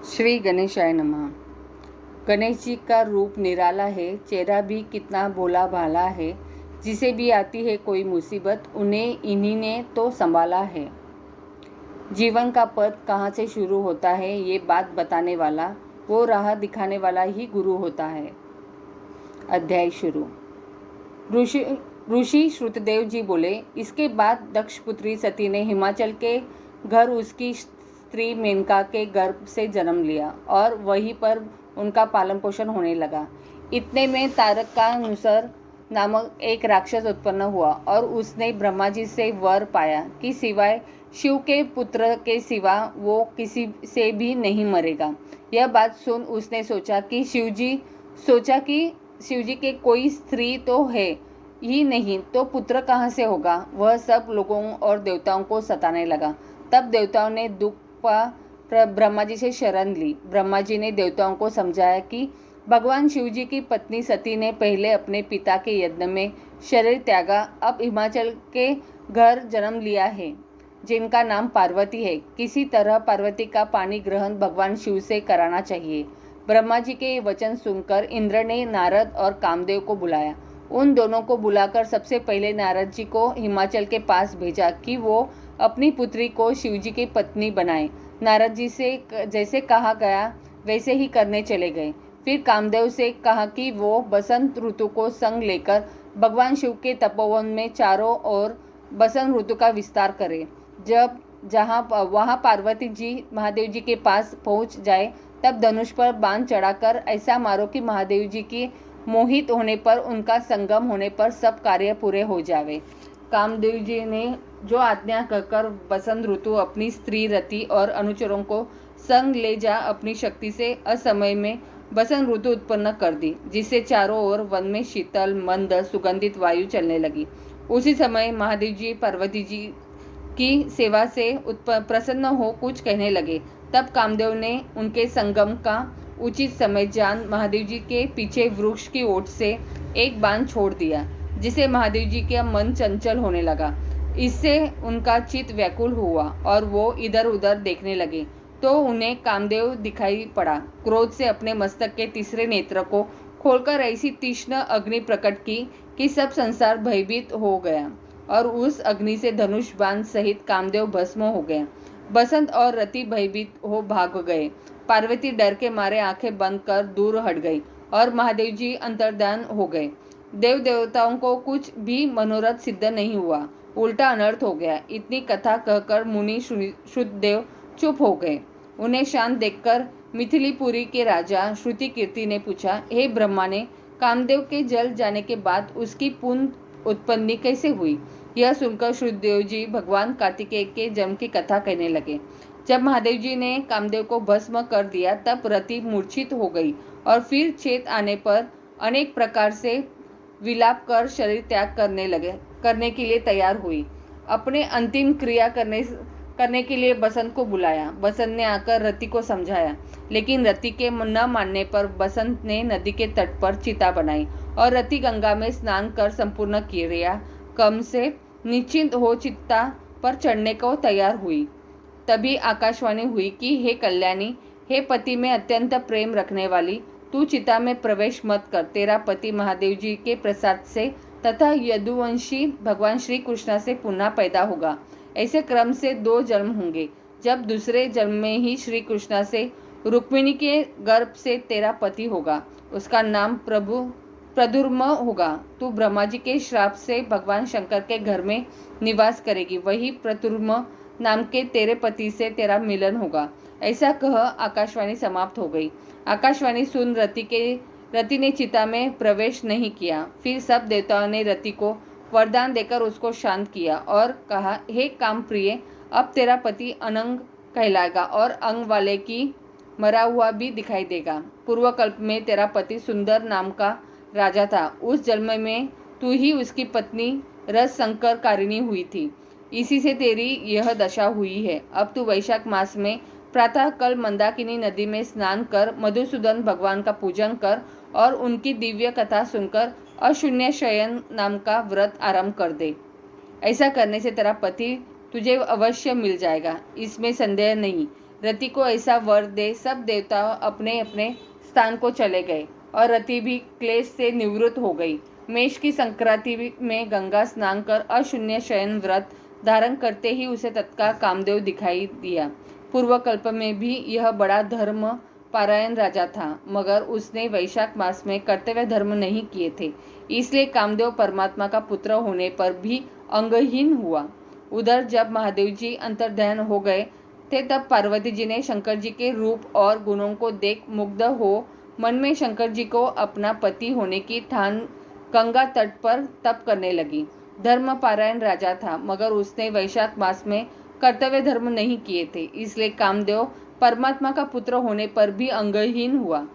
श्री गणेशाय नमः। गणेश जी का रूप निराला है, चेहरा भी कितना भोला भाला है। जिसे भी आती है कोई मुसीबत, उन्हें इन्हीं ने तो संभाला है। जीवन का पथ कहाँ से शुरू होता है ये बात बताने वाला, वो राह दिखाने वाला ही गुरु होता है। अध्याय शुरू। ऋषि ऋषि श्रुतदेव जी बोले। इसके बाद दक्ष पुत्री सती ने हिमाचल के घर उसकी स्त्री मेनका के गर्भ से जन्म लिया और वहीं पर उनका पालन पोषण होने लगा। इतने में तारकानुसर नामक एक राक्षस उत्पन्न हुआ और उसने ब्रह्मा जी से वर पाया कि सिवाय शिव के पुत्र के सिवा वो किसी से भी नहीं मरेगा। यह बात सुन उसने सोचा कि शिवजी के कोई स्त्री तो है ही नहीं, तो पुत्र कहाँ से होगा। वह सब लोगों और देवताओं को सताने लगा। तब देवताओं ने दुख पा ब्रह्मा जी से शरण ली। ब्रह्मा जी ने देवताओं को समझाया कि भगवान शिव जी की पत्नी सती ने पहले अपने पिता के यज्ञ में शरीर त्यागा, अब हिमाचल के घर जन्म लिया है जिनका नाम पार्वती है। किसी तरह पार्वती का पानी ग्रहण भगवान शिव से कराना चाहिए। ब्रह्मा जी के ये वचन सुनकर इंद्र ने नारद और कामदेव को बुलाया। उन दोनों को बुलाकर सबसे पहले नारद जी को हिमाचल के पास भेजा कि वो अपनी पुत्री को शिवजी की पत्नी बनाए। नारद जी से जैसे कहा गया वैसे ही करने चले गए। फिर कामदेव से कहा कि वो बसंत ऋतु को संग लेकर भगवान शिव के तपोवन में चारों ओर बसंत ऋतु का विस्तार करे। जब वहाँ पार्वती जी महादेव जी के पास पहुँच जाए, तब धनुष पर बाण चढ़ाकर ऐसा मारो कि महादेव जी की मोहित होने पर, उनका संगम होने पर सब कार्य पूरे हो जावे। कामदेव जी ने जो आज्ञा कहकर बसंत ऋतु अपनी स्त्री रति और अनुचरों को संग ले जा अपनी शक्ति से असमय में बसंत ऋतु उत्पन्न कर दी, जिससे चारों ओर वन में शीतल मंद सुगंधित वायु चलने लगी। उसी समय महादेव जी पार्वती जी की सेवा से प्रसन्न हो कुछ कहने लगे। तब कामदेव ने उनके संगम का उचित समय जान महादेव जी के पीछे वृक्ष की ओट से एक बाण छोड़ दिया, जिसे महादेव जी का मन चंचल होने लगा। इससे उनका चित्त व्याकुल हुआ और वो इधर उधर देखने लगे, तो उन्हें कामदेव दिखाई पड़ा। क्रोध से अपने मस्तक के तीसरे नेत्र को खोलकर ऐसी तीक्ष्ण अग्नि प्रकट की कि सब संसार भयभीत हो गया और उस अग्नि से धनुष बाण सहित कामदेव भस्म हो गए। बसंत और रति भयभीत हो भाग गए। पार्वती डर के मारे आंखें बंद कर दूर हट गई और महादेव जी अंतर्धान हो गए। देव देवताओं को कुछ भी मनोरथ सिद्ध नहीं हुआ, उल्टा अनर्थ हो गया। इतनी कथा कहकर मुनि श्रुतदेव चुप हो गए। उन्हें शांत देखकर मिथिलीपुरी के राजा श्रुति कीर्ति ने पूछा, हे ब्रह्मा ने कामदेव के जल जाने के बाद उसकी पुनः उत्पत्ति कैसे हुई। यह सुनकर श्रुतदेव जी भगवान कार्तिकेय के जन्म की कथा कहने लगे। जब महादेव जी ने कामदेव को भस्म कर दिया, तब रति मूर्छित हो गई और फिर चेत आने पर अनेक प्रकार से विलाप कर शरीर त्याग करने के लिए तैयार हुई। अपने अंतिम क्रिया करने के लिए बसंत को बुलाया। बसंत ने आकर रति को समझाया, लेकिन रति के न मानने पर बसंत ने नदी के तट पर चिता बनाई और रति गंगा में स्नान कर संपूर्ण क्रिया कम से निश्चिंत हो चिता पर चढ़ने को तैयार हुई। तभी आकाशवाणी हुई कि हे कल्याणी, हे पति में अत्यंत प्रेम रखने वाली, तू चिता में प्रवेश मत कर। तेरा पति महादेव जी के प्रसाद से तथा यदुवंशी भगवान श्री कृष्ण से पुनः पैदा होगा। ऐसे क्रम से 2 जन्म होंगे। जब दूसरे जन्म में ही श्री कृष्ण से रुक्मिणी के गर्भ से तेरा पति होगा, उसका नाम प्रद्युम्न होगा। तू ब्रह्मा जी के श्राप से भगवान शंकर के घर में निवास करेगी, वही प्रद्युम्न नाम के तेरे पति से तेरा मिलन होगा। ऐसा कह आकाशवाणी समाप्त हो गई। आकाशवाणी सुन रति ने चिता में प्रवेश नहीं किया। फिर सब देवताओं ने रति को वरदान देकर उसको शांत किया और कहा, हे काम प्रिय, अब तेरा पति अनंग कहलाएगा और अंग वाले की मरा हुआ भी दिखाई देगा। पूर्वकल्प में तेरा पति सुंदर नाम का राजा था। उस जन्म में तू ही उसकी पत्नी रस संकर कारिणी हुई थी, इसी से तेरी यह दशा हुई है। अब तू वैशाख मास में प्रातः कल मंदाकिनी नदी में स्नान कर मधुसूदन भगवान का पूजन कर और उनकी दिव्य कथा सुनकर अशून्य शयन नाम का व्रत आरंभ कर दे। ऐसा करने से तेरा पति तुझे अवश्य मिल जाएगा, इसमें संदेह नहीं। रति को ऐसा वर दे। सब देवता अपने अपने स्थान को चले गए और रति भी क्लेश से निवृत्त हो गई। मेष की संक्रांति में गंगा स्नान कर अशून्य शयन व्रत धारण करते ही उसे तत्काल कामदेव दिखाई दिया। पूर्व कल्प में भी यह बड़ा धर्म पारायण राजा था, मगर उसने वैशाख मास में कर्तव्य धर्म नहीं किए थे, इसलिए कामदेव परमात्मा का पुत्र होने पर भी अंगहीन हुआ। उधर जब महादेव जी अंतर्ध्यान हो गए थे, तब पार्वती जी ने शंकर जी के रूप और गुणों को देख मुग्ध हो मन में शंकर जी को अपना पति होने की ठान गंगा तट पर तप करने लगी। धर्म पारायण राजा था, मगर उसने वैशाख मास में कर्तव्य धर्म नहीं किए थे, इसलिए कामदेव परमात्मा का पुत्र होने पर भी अंगहीन हुआ।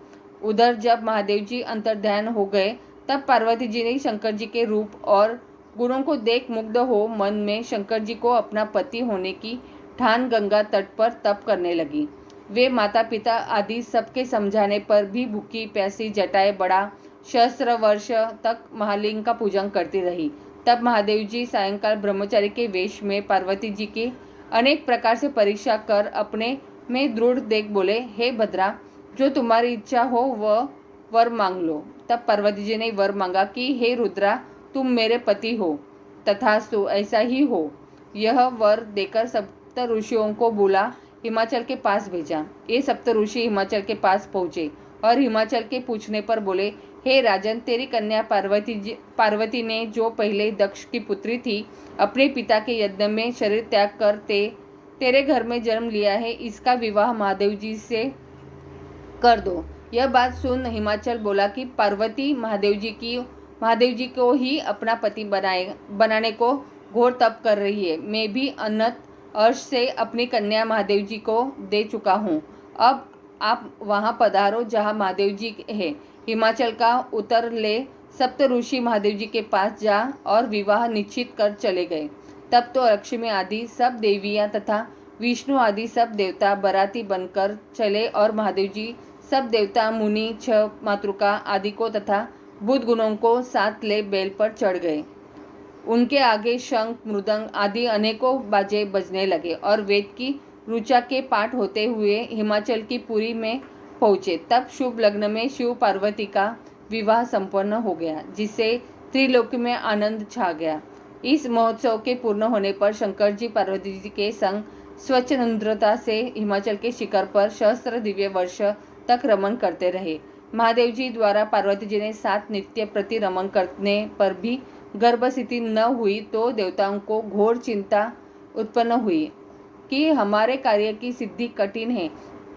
उधर जब महादेव जी अंतर्ध्यान हो गए, तब पार्वती जी ने शंकर जी के रूप और गुणों को देख मुग्ध हो मन में शंकर जी को अपना पति होने की ठान गंगा तट पर तप करने लगी। वे माता पिता आदि सबके समझाने पर भी भूखी प्यासी जटाएं बड़ा सहस्त्र वर्ष तक महालिंग का पूजन करती रही। तब महादेव जी सायंकाल ब्रह्मचारी के वेश में पार्वती जी की अनेक प्रकार से परीक्षा कर अपने में दृढ़ देख बोले, हे भद्रा, जो तुम्हारी इच्छा हो वह वर मांग लो। तब पार्वती जी ने वर मांगा कि हे रुद्रा, तुम मेरे पति हो। तथास्तु, ऐसा ही हो। यह वर देकर सप्त ऋषियों को बुला हिमाचल के पास भेजा। ये सप्त ऋषि हिमाचल के पास पहुँचे और हिमाचल के पूछने पर बोले, हे राजन, तेरी कन्या पार्वती ने जो पहले दक्ष की पुत्री थी, अपने पिता के यज्ञ में शरीर त्याग कर तेरे घर में जन्म लिया है। इसका विवाह महादेव जी से कर दो। यह बात सुन हिमाचल बोला कि पार्वती महादेव जी को ही अपना पति बनाने को घोर तप कर रही है। मैं भी अनंत अर्श से अपनी कन्या महादेव जी को दे चुका हूँ। अब आप वहाँ पधारो जहाँ महादेव जी है। हिमाचल का उत्तर ले सप्त ऋषि महादेव जी के पास जा और विवाह निश्चित कर चले गए। तब तो लक्ष्मी आदि सब देवियाँ तथा विष्णु आदि सब देवता बराती बनकर चले और महादेव जी सब देवता मुनि छह मातृका आदि को तथा बुद्ध गुणों को साथ ले बैल पर चढ़ गए। उनके आगे शंख मृदंग आदि अनेकों बाजे बजने लगे और वेद की ऋचा के पाठ होते हुए हिमाचल की पुरी में पहुँचे। तब शुभ लग्न में शिव पार्वती का विवाह संपन्न हो गया, जिससे त्रिलोक में आनंद छा गया। इस महोत्सव के पूर्ण होने पर शंकर जी पार्वती जी के संग स्वच्छंदता से हिमाचल के शिखर पर सहस्त्र दिव्य वर्ष तक रमन करते रहे। महादेव जी द्वारा पार्वती जी ने 7 नित्य प्रति रमन करने पर भी गर्भस्थिति न हुई तो देवताओं को घोर चिंता उत्पन्न हुई कि हमारे कार्य की सिद्धि कठिन है।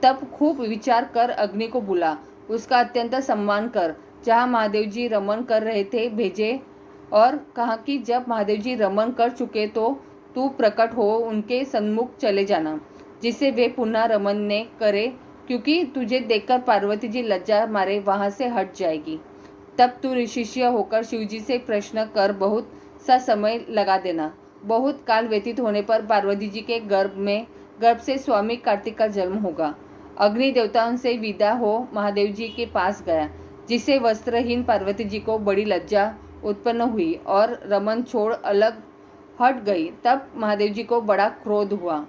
तब खूब विचार कर अग्नि को बुला उसका अत्यंत सम्मान कर जहाँ महादेव जी रमन कर रहे थे भेजे और कहा कि जब महादेव जी रमन कर चुके तो तू प्रकट हो उनके सन्मुख चले जाना, जिससे वे पुनः रमन न करे, क्योंकि तुझे देखकर पार्वती जी लज्जा मारे वहाँ से हट जाएगी। तब तू शिष्य होकर शिवजी से प्रश्न कर बहुत सा समय लगा देना। बहुत काल व्यतीत होने पर पार्वती जी के गर्भ से स्वामी कार्तिक का जन्म होगा। अग्नि देवताओं से विदा हो महादेव जी के पास गया, जिससे वस्त्रहीन पार्वती जी को बड़ी लज्जा उत्पन्न हुई और रमन छोड़ अलग हट गई। तब महादेव जी को बड़ा क्रोध हुआ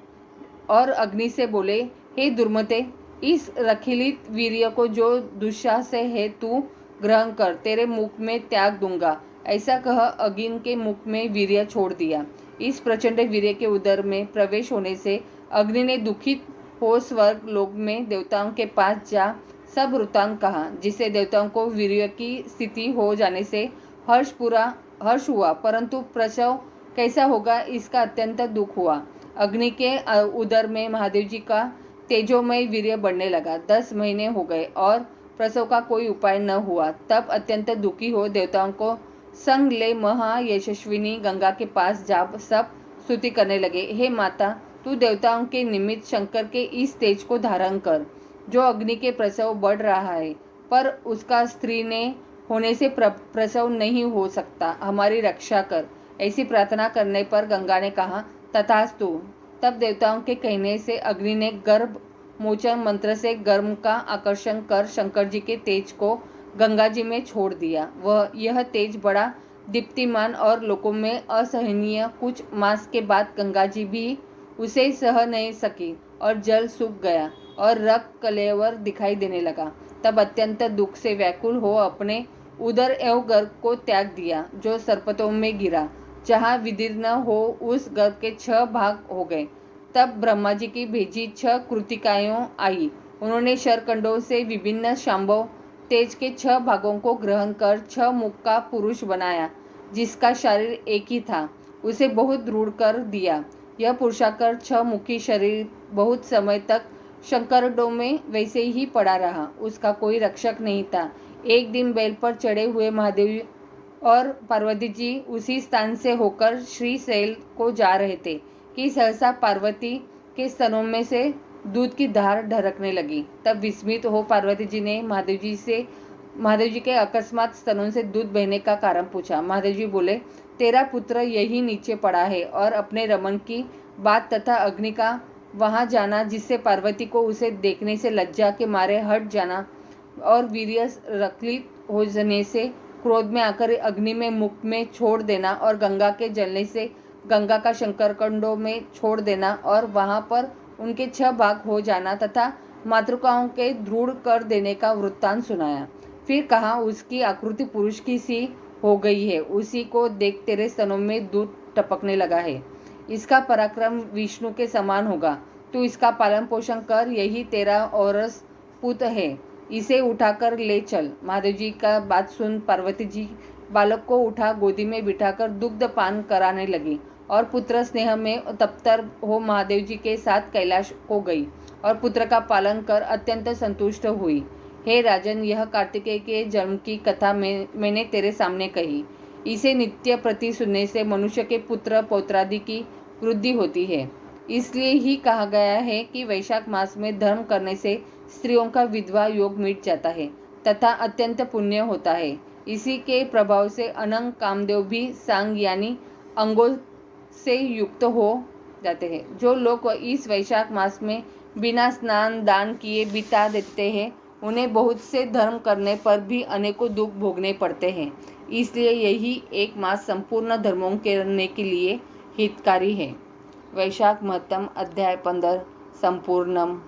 और अग्नि से बोले, हे दुर्मते, इस रखिलित वीर्य को जो दुस्साहस है तू ग्रहण कर, तेरे मुख में त्याग दूंगा। ऐसा कह अग्नि के मुख में वीर्य छोड़ दिया। इस प्रचंड वीर्य के उदर में प्रवेश होने से अग्नि ने दुखित हो स्वर्ग लोक में देवताओं के पास जा सब वृत्तांत कहा, जिससे देवताओं को वीर्य की स्थिति हो जाने से हर्ष हुआ, परंतु प्रसव कैसा होगा इसका अत्यंत दुख हुआ। अग्नि के उदर में महादेव जी का तेजोमय वीर्य बढ़ने लगा। 10 महीने हो गए और प्रसव का कोई उपाय न हुआ। तब अत्यंत दुखी हो देवताओं को संग ले महायशस्विनी गंगा के पास जा सब स्तुति करने लगे, हे माता, तू देवताओं के निमित्त शंकर के इस तेज को धारण कर, जो अग्नि के प्रसव बढ़ रहा है, पर उसका स्त्री ने होने से प्रसव नहीं हो सकता, हमारी रक्षा कर। ऐसी प्रार्थना करने पर गंगा ने कहा, तथास्तु। तब देवताओं के कहने से अग्नि ने गर्भ मोचन मंत्र से गर्म का आकर्षण कर शंकर जी के तेज को गंगा जी में छोड़ दिया। यह तेज बड़ा दीप्तिमान और लोकों में असहनीय। कुछ मास के बाद गंगा जी भी उसे सह नहीं सकी और जल सूख गया और रक्त कलेवर दिखाई देने लगा। तब अत्यंत दुख से व्याकुल हो अपने उदर एवं गर्भ को त्याग दिया, जो सर्पतों में गिरा। जहाँ विदीर्ण हो उस गर्भ के 6 भाग हो गए। तब ब्रह्मा जी की भेजी 6 कृतिकाएं आई। उन्होंने शरकंडों से विभिन्न शांभव तेज के 6 भागों को ग्रहण कर 6 मुख का पुरुष बनाया, जिसका शरीर एक ही था। उसे बहुत दृढ़ कर दिया। यह पुरुषाकार 6 मुखी शरीर बहुत समय तक शंकरडों में वैसे ही पड़ा रहा। उसका कोई रक्षक नहीं था। एक दिन बैल पर चढ़े हुए महादेव और पार्वती जी उसी स्थान से होकर श्रीशैल को जा रहे थे कि सहसा पार्वती के स्तनों में से दूध की धार ढरकने लगी। तब विस्मित हो पार्वती जी ने महादेव जी के अकस्मात स्तनों से दूध बहने का कारण पूछा। महादेव जी बोले, तेरा पुत्र यही नीचे पड़ा है और अपने रमन की बात तथा अग्नि का वहां जाना, जिससे पार्वती को उसे देखने से लज्जा के मारे हट जाना और वीर्य रक्लित हो जाने से क्रोध में आकर अग्नि में मुख में छोड़ देना और गंगा के जलने से गंगा का शंकरकंडों में छोड़ देना और वहां पर उनके 6 भाग हो जाना तथा मातृकाओं के दृढ़ कर देने का वृत्तांत सुनाया। फिर कहा, उसकी आकृति पुरुष की सी हो गई है, उसी को देख तेरे स्तनों में दूध टपकने लगा है। इसका पराक्रम विष्णु के समान होगा। तू इसका पालन पोषण कर, यही तेरा औरस पुत्र है, इसे उठाकर ले चल। महादेव जी का बात सुन पार्वती जी बालक को उठा गोदी में बिठाकर दुग्ध पान कराने लगी और पुत्र स्नेह में तप्तर हो महादेव जी के साथ कैलाश को गई और पुत्र का पालन कर अत्यंत संतुष्ट हुई। हे राजन, यह कार्तिकेय के जन्म की कथा मैंने तेरे सामने कही। इसे नित्य प्रति सुनने से मनुष्य के पुत्र पौत्रादि की वृद्धि होती है। इसलिए ही कहा गया है कि वैशाख मास में धर्म करने से स्त्रियों का विधवा योग मिट जाता है तथा अत्यंत पुण्य होता है। इसी के प्रभाव से अनंग कामदेव भी सांग यानी अंगों से युक्त हो जाते हैं। जो लोग इस वैशाख मास में बिना स्नान दान किए बिता देते हैं, उन्हें बहुत से धर्म करने पर भी अनेकों दुख भोगने पड़ते हैं। इसलिए यही एक मास संपूर्ण धर्मों करने के लिए हितकारी है। वैशाख महत्तम अध्याय 15 संपूर्णम।